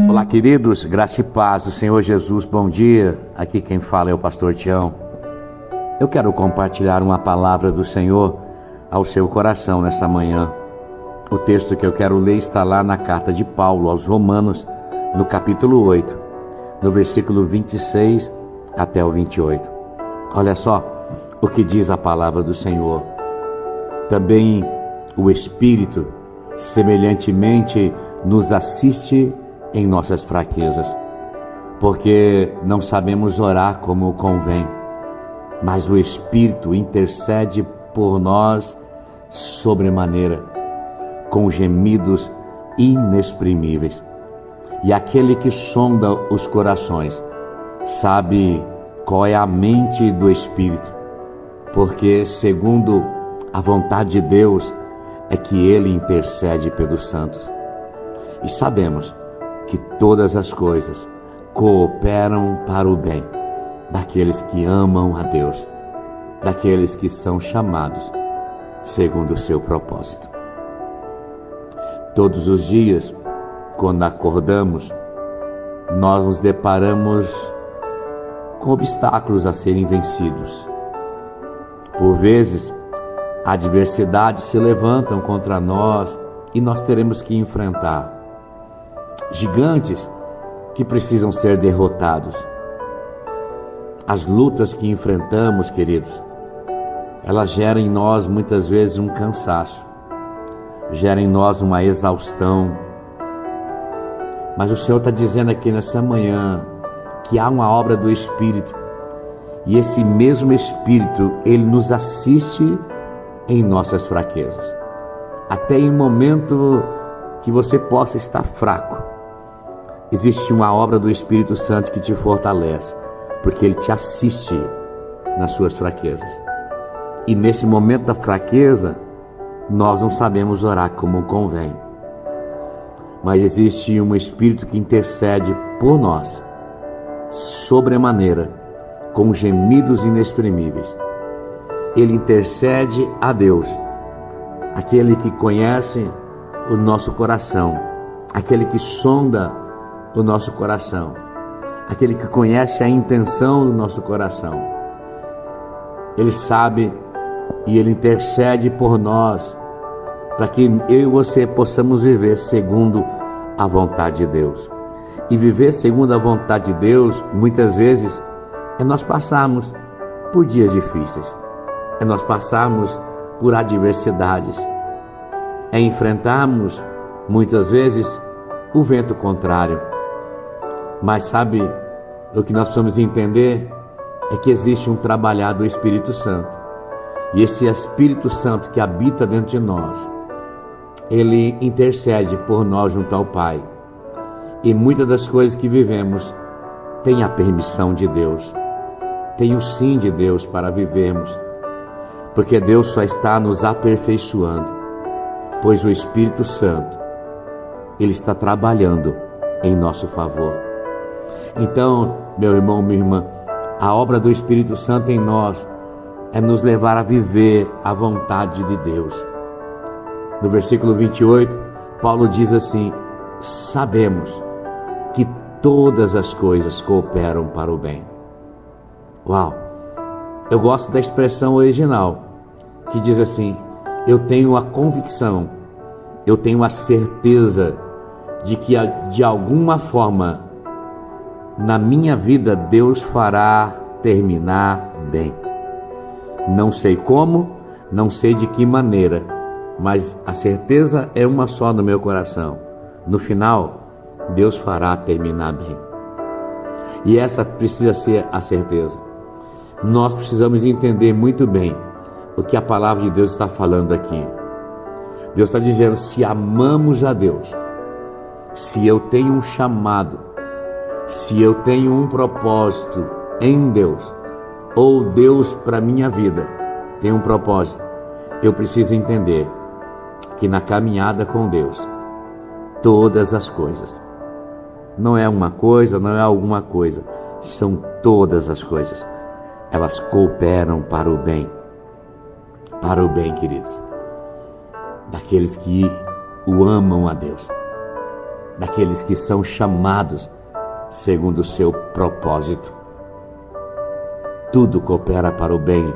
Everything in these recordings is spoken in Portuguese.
Olá, queridos, graça e paz do Senhor Jesus, bom dia. Aqui quem fala é o pastor Tião. Eu quero compartilhar uma palavra do Senhor ao seu coração nessa manhã. O texto que eu quero ler está lá na carta de Paulo aos Romanos, no capítulo 8, no versículo 26 até o 28. Olha só o que diz a palavra do Senhor. Também o Espírito, semelhantemente, nos assiste em nossas fraquezas, porque não sabemos orar como convém, mas o Espírito intercede por nós sobremaneira, com gemidos inexprimíveis. E aquele que sonda os corações sabe qual é a mente do Espírito, porque segundo a vontade de Deus é que Ele intercede pelos santos. E sabemos que todas as coisas cooperam para o bem daqueles que amam a Deus, daqueles que são chamados segundo o seu propósito. Todos os dias, quando acordamos, nós nos deparamos com obstáculos a serem vencidos. Por vezes, adversidades se levantam contra nós e nós teremos que enfrentar gigantes que precisam ser derrotados. As lutas que enfrentamos, queridos, elas geram em nós muitas vezes um cansaço, geram em nós uma exaustão. Mas o Senhor está dizendo aqui nessa manhã que há uma obra do Espírito, e esse mesmo Espírito, Ele nos assiste em nossas fraquezas. Até em momento que você possa estar fraco, existe uma obra do Espírito Santo que te fortalece, porque Ele te assiste nas suas fraquezas. E nesse momento da fraqueza, nós não sabemos orar como convém. Mas existe um Espírito que intercede por nós, sobremaneira, com gemidos inexprimíveis. Ele intercede a Deus, aquele que conhece o nosso coração, aquele que sonda o nosso coração, aquele que conhece a intenção do nosso coração. Ele sabe e Ele intercede por nós, para que eu e você possamos viver segundo a vontade de Deus. E viver segundo a vontade de Deus, muitas vezes, é nós passarmos por dias difíceis, é nós passarmos por adversidades, é enfrentarmos, muitas vezes, o vento contrário. Mas sabe, o que nós precisamos entender é que existe um trabalhar do Espírito Santo. E esse Espírito Santo que habita dentro de nós, Ele intercede por nós junto ao Pai. E muitas das coisas que vivemos tem a permissão de Deus, tem o sim de Deus para vivermos, porque Deus só está nos aperfeiçoando, pois o Espírito Santo, Ele está trabalhando em nosso favor. Então, meu irmão, minha irmã, a obra do Espírito Santo em nós é nos levar a viver a vontade de Deus. No versículo 28, Paulo diz assim: sabemos que todas as coisas cooperam para o bem. Uau! Eu gosto da expressão original, que diz assim: eu tenho a convicção, eu tenho a certeza de que de alguma forma na minha vida Deus fará terminar bem. Não sei como, não sei de que maneira, mas a certeza é uma só no meu coração: no final, Deus fará terminar bem. E essa precisa ser a certeza. Nós precisamos entender muito bem o que a palavra de Deus está falando aqui. Deus está dizendo: se amamos a Deus, se eu tenho um chamado, se eu tenho um propósito em Deus, ou Deus para minha vida tem um propósito, eu preciso entender que na caminhada com Deus, todas as coisas, não é uma coisa, não é alguma coisa, são todas as coisas, elas cooperam para o bem, queridos, daqueles que o amam a Deus. daqueles que são chamados segundo o seu propósito. Tudo coopera para o bem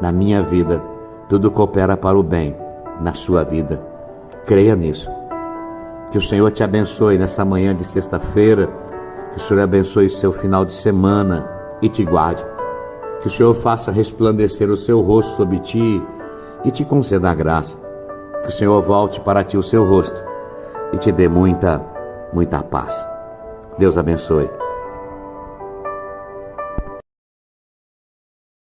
na minha vida, tudo coopera para o bem na sua vida. Creia nisso. Que o Senhor te abençoe nessa manhã de sexta-feira, que o Senhor abençoe o seu final de semana e te guarde. Que o Senhor faça resplandecer o seu rosto sobre ti e te conceda a graça. Que o Senhor volte para ti o seu rosto e te dê muita paz. Deus abençoe.